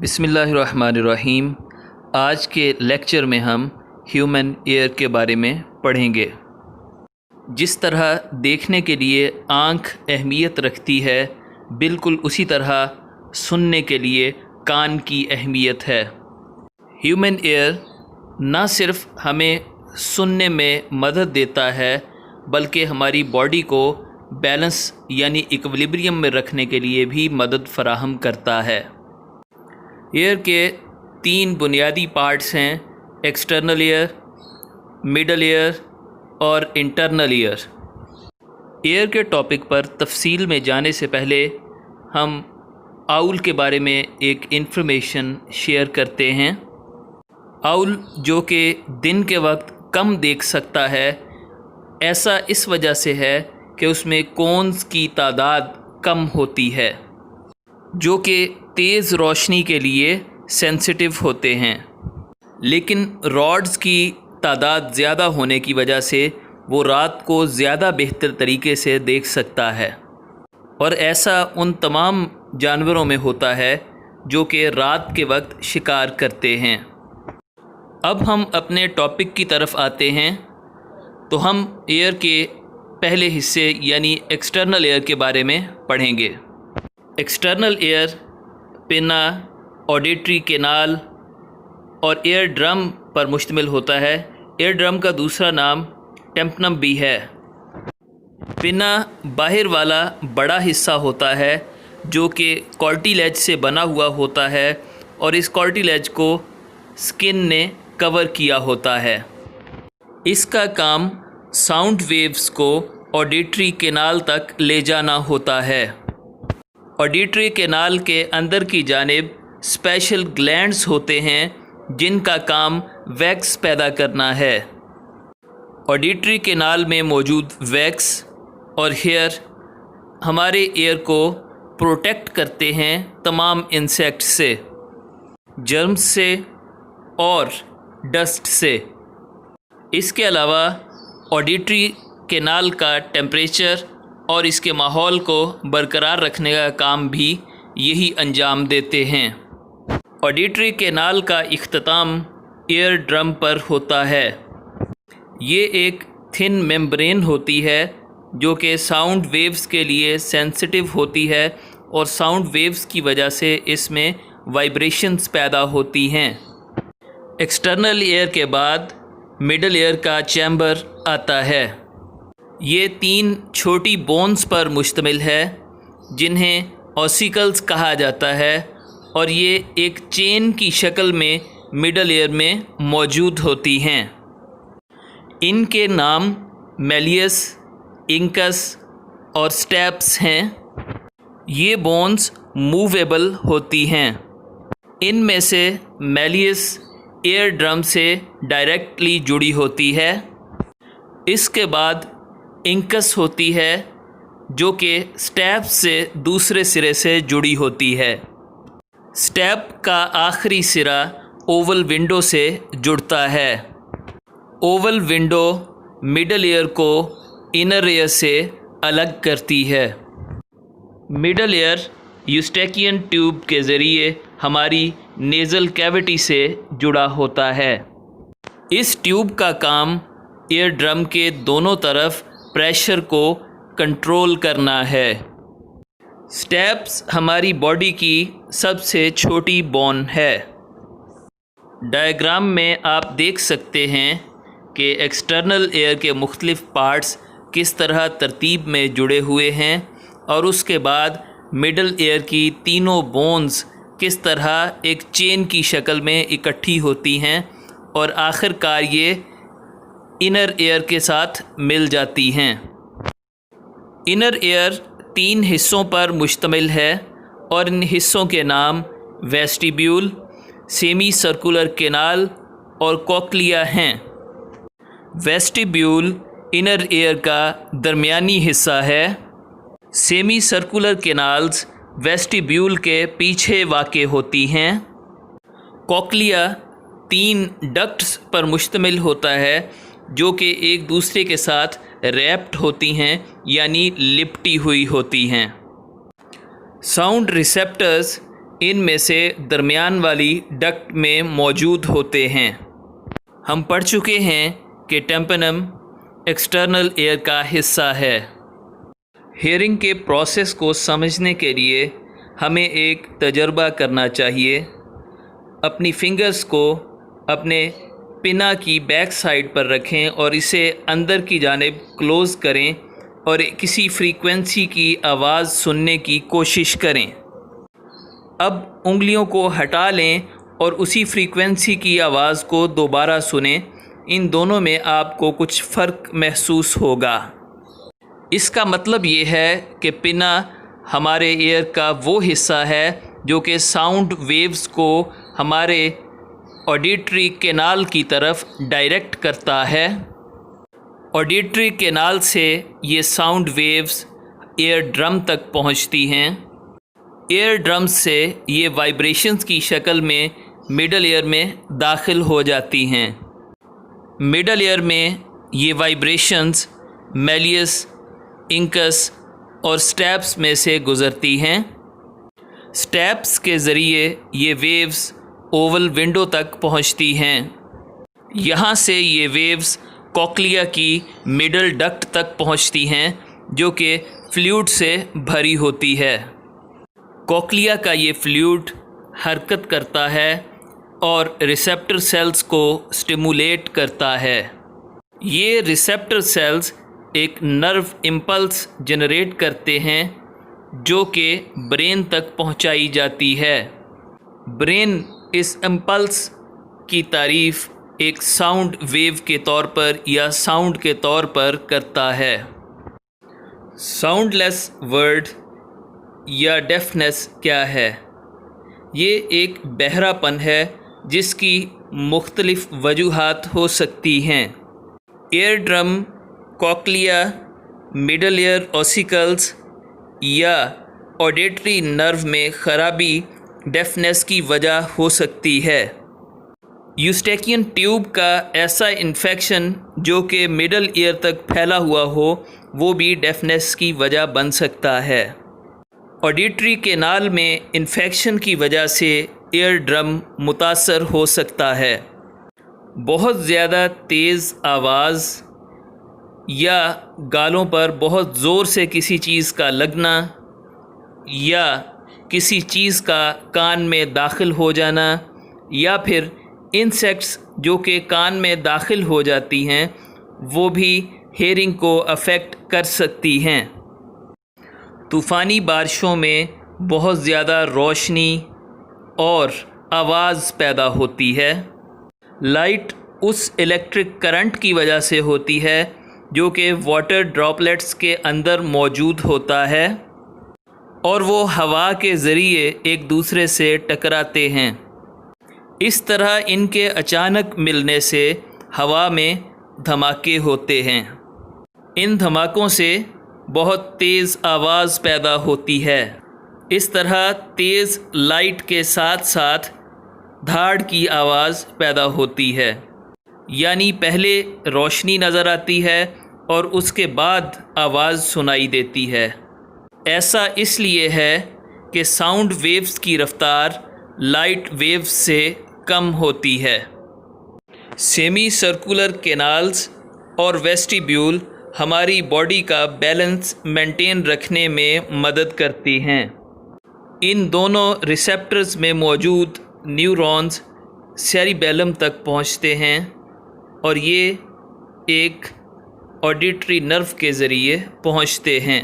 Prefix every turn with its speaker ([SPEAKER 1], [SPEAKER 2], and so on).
[SPEAKER 1] بسم اللہ الرحمن الرحیم۔ آج کے لیکچر میں ہم ہیومن ایئر کے بارے میں پڑھیں گے۔ جس طرح دیکھنے کے لیے آنکھ اہمیت رکھتی ہے، بالکل اسی طرح سننے کے لیے کان کی اہمیت ہے۔ ہیومن ایئر نہ صرف ہمیں سننے میں مدد دیتا ہے بلکہ ہماری باڈی کو بیلنس یعنی ایکویلیبریم میں رکھنے کے لیے بھی مدد فراہم کرتا ہے۔ ایئر کے 3 بنیادی پارٹس ہیں: ایکسٹرنل ایئر، مڈل ایئر اور انٹرنل ایئر۔ ایئر کے ٹاپک پر تفصیل میں جانے سے پہلے ہم آؤل کے بارے میں ایک انفارمیشن شیئر کرتے ہیں۔ آؤل جو کہ دن کے وقت کم دیکھ سکتا ہے، ایسا اس وجہ سے ہے کہ اس میں کونز کی تعداد کم ہوتی ہے جو کہ تیز روشنی کے لیے سینسیٹیو ہوتے ہیں، لیکن راڈز کی تعداد زیادہ ہونے کی وجہ سے وہ رات کو زیادہ بہتر طریقے سے دیکھ سکتا ہے، اور ایسا ان تمام جانوروں میں ہوتا ہے جو کہ رات کے وقت شکار کرتے ہیں۔ اب ہم اپنے ٹاپک کی طرف آتے ہیں، تو ہم ایئر کے پہلے حصے یعنی ایکسٹرنل ایئر کے بارے میں پڑھیں گے۔ ایکسٹرنل ایئر پنا، آڈیٹری کینال اور ایئر ڈرم پر مشتمل ہوتا ہے۔ ایئر ڈرم کا دوسرا نام ٹیمپنم بھی ہے۔ پنا باہر والا بڑا حصہ ہوتا ہے جو کہ کارٹیلیج سے بنا ہوا ہوتا ہے، اور اس کارٹیلیج کو سکن نے کور کیا ہوتا ہے۔ اس کا کام ساؤنڈ ویوز کو آڈیٹری کینال تک لے جانا ہوتا ہے۔ آڈیٹری کینال کے اندر کی جانب اسپیشل گلینڈز ہوتے ہیں جن کا کام ویکس پیدا کرنا ہے۔ آڈیٹری کینال میں موجود ویکس اور ہیئر ہمارے ایئر کو پروٹیکٹ کرتے ہیں تمام انسیکٹ سے، جرمز سے اور ڈسٹ سے۔ اس کے علاوہ آڈیٹری کینال کا ٹیمپریچر اور اس کے ماحول کو برقرار رکھنے کا کام بھی یہی انجام دیتے ہیں۔ آڈیٹری کینال کا اختتام ایئر ڈرم پر ہوتا ہے۔ یہ ایک تھن ممبرین ہوتی ہے جو کہ ساؤنڈ ویوز کے لیے سینسیٹیو ہوتی ہے، اور ساؤنڈ ویوز کی وجہ سے اس میں وائبریشنز پیدا ہوتی ہیں۔ ایکسٹرنل ایئر کے بعد مڈل ایئر کا چیمبر آتا ہے۔ یہ 3 چھوٹی بونز پر مشتمل ہے جنہیں اوسیکلز کہا جاتا ہے، اور یہ ایک چین کی شکل میں مڈل ایئر میں موجود ہوتی ہیں۔ ان کے نام میلیس، انکس اور سٹیپس ہیں۔ یہ بونز موویبل ہوتی ہیں۔ ان میں سے میلیس ایئر ڈرم سے ڈائریکٹلی جڑی ہوتی ہے۔ اس کے بعد انکس ہوتی ہے جو کہ سٹیپ سے دوسرے سرے سے جڑی ہوتی ہے۔ سٹیپ کا آخری سرا اوول ونڈو سے جڑتا ہے۔ اوول ونڈو مڈل ایئر کو انر ایئر سے الگ کرتی ہے۔ مڈل ایئر یوسٹیکین ٹیوب کے ذریعے ہماری نیزل کیوٹی سے جڑا ہوتا ہے۔ اس ٹیوب کا کام ایئر ڈرم کے دونوں طرف پریشر کو کنٹرول کرنا ہے۔ سٹیپس ہماری باڈی کی سب سے چھوٹی بون ہے۔ ڈائیگرام میں آپ دیکھ سکتے ہیں کہ ایکسٹرنل ایئر کے مختلف پارٹس کس طرح ترتیب میں جڑے ہوئے ہیں، اور اس کے بعد مڈل ایئر کی تینوں بونز کس طرح ایک چین کی شکل میں اکٹھی ہوتی ہیں، اور آخر کار یہ انر ایئر کے ساتھ مل جاتی ہیں۔ انر ایئر 3 حصوں پر مشتمل ہے، اور ان حصوں کے نام ویسٹیبیول، سیمی سرکولر کینال اور کوکلیا ہیں۔ ویسٹیبیول انر ایئر کا درمیانی حصہ ہے۔ سیمی سرکولر کینالز ویسٹیبیول کے پیچھے واقع ہوتی ہیں۔ کوکلیا 3 ڈکٹس پر مشتمل ہوتا ہے جو کہ ایک دوسرے کے ساتھ ریپٹ ہوتی ہیں یعنی لپٹی ہوئی ہوتی ہیں۔ ساؤنڈ ریسیپٹرز ان میں سے درمیان والی ڈکٹ میں موجود ہوتے ہیں۔ ہم پڑھ چکے ہیں کہ ٹمپینم ایکسٹرنل ایئر کا حصہ ہے۔ ہیئرنگ کے پروسیس کو سمجھنے کے لیے ہمیں ایک تجربہ کرنا چاہیے۔ اپنی فنگرز کو اپنے پنا کی بیک سائڈ پر رکھیں اور اسے اندر کی جانب کلوز کریں اور کسی فریکوینسی کی آواز سننے کی کوشش کریں۔ اب انگلیوں کو ہٹا لیں اور اسی فریکوینسی کی آواز کو دوبارہ سنیں۔ ان دونوں میں آپ کو کچھ فرق محسوس ہوگا۔ اس کا مطلب یہ ہے کہ پنا ہمارے ایئر کا وہ حصہ ہے جو کہ ساؤنڈ ویوز کو ہمارے آڈیٹری کینال کی طرف ڈائریکٹ کرتا ہے۔ آڈیٹری کینال سے یہ ساؤنڈ ویوز ایئر ڈرم تک پہنچتی ہیں۔ ایئر ڈرمز سے یہ وائبریشنز کی شکل میں مڈل ایئر میں داخل ہو جاتی ہیں۔ مڈل ایئر میں یہ وائبریشنز میلیس، انکس اور سٹیپس میں سے گزرتی ہیں۔ سٹیپس کے ذریعے یہ ویوز اوول ونڈو تک پہنچتی ہیں۔ یہاں سے یہ ویوز کوکلیا کی مڈل ڈکٹ تک پہنچتی ہیں جو کہ فلوئڈ سے بھری ہوتی ہے۔ کوکلیا کا یہ فلوئڈ حرکت کرتا ہے اور ریسیپٹر سیلز کو سٹیمولیٹ کرتا ہے۔ یہ ریسیپٹر سیلز ایک نرو امپلس جنریٹ کرتے ہیں جو کہ برین تک پہنچائی جاتی ہے۔ برین اس امپلس کی تعریف ایک ساؤنڈ ویو کے طور پر یا ساؤنڈ کے طور پر کرتا ہے۔ ساؤنڈ لیس ورڈ یا ڈیفنس کیا ہے؟ یہ ایک بہرا پن ہے جس کی مختلف وجوہات ہو سکتی ہیں۔ Ear drum, cochlea, middle ear ossicles یا آڈیٹری نرو میں خرابی ڈیفنس کی وجہ ہو سکتی ہے۔ یوسٹیکین ٹیوب کا ایسا انفیکشن جو کہ مڈل ایئر تک پھیلا ہوا ہو وہ بھی ڈیفنس کی وجہ بن سکتا ہے۔ آڈیٹری کینال میں انفیکشن کی وجہ سے ایئر ڈرم متاثر ہو سکتا ہے۔ بہت زیادہ تیز آواز یا گالوں پر بہت زور سے کسی چیز کا لگنا یا کسی چیز کا کان میں داخل ہو جانا یا پھر انسیکٹس جو کہ کان میں داخل ہو جاتی ہیں وہ بھی ہیئرنگ کو افیکٹ کر سکتی ہیں۔ طوفانی بارشوں میں بہت زیادہ روشنی اور آواز پیدا ہوتی ہے۔ لائٹ اس الیکٹرک کرنٹ کی وجہ سے ہوتی ہے جو کہ واٹر ڈراپلیٹس کے اندر موجود ہوتا ہے اور وہ ہوا کے ذریعے ایک دوسرے سے ٹکراتے ہیں۔ اس طرح ان کے اچانک ملنے سے ہوا میں دھماکے ہوتے ہیں۔ ان دھماکوں سے بہت تیز آواز پیدا ہوتی ہے۔ اس طرح تیز لائٹ کے ساتھ ساتھ دھاڑ کی آواز پیدا ہوتی ہے، یعنی پہلے روشنی نظر آتی ہے اور اس کے بعد آواز سنائی دیتی ہے۔ ایسا اس لیے ہے کہ ساؤنڈ ویوز کی رفتار لائٹ ویوز سے کم ہوتی ہے۔ سیمی سرکولر کینالز اور ویسٹیبیول ہماری باڈی کا بیلنس مینٹین رکھنے میں مدد کرتی ہیں۔ ان دونوں ریسیپٹرز میں موجود نیورونز سیریبیلم تک پہنچتے ہیں اور یہ ایک آڈیٹری نرو کے ذریعے پہنچتے ہیں۔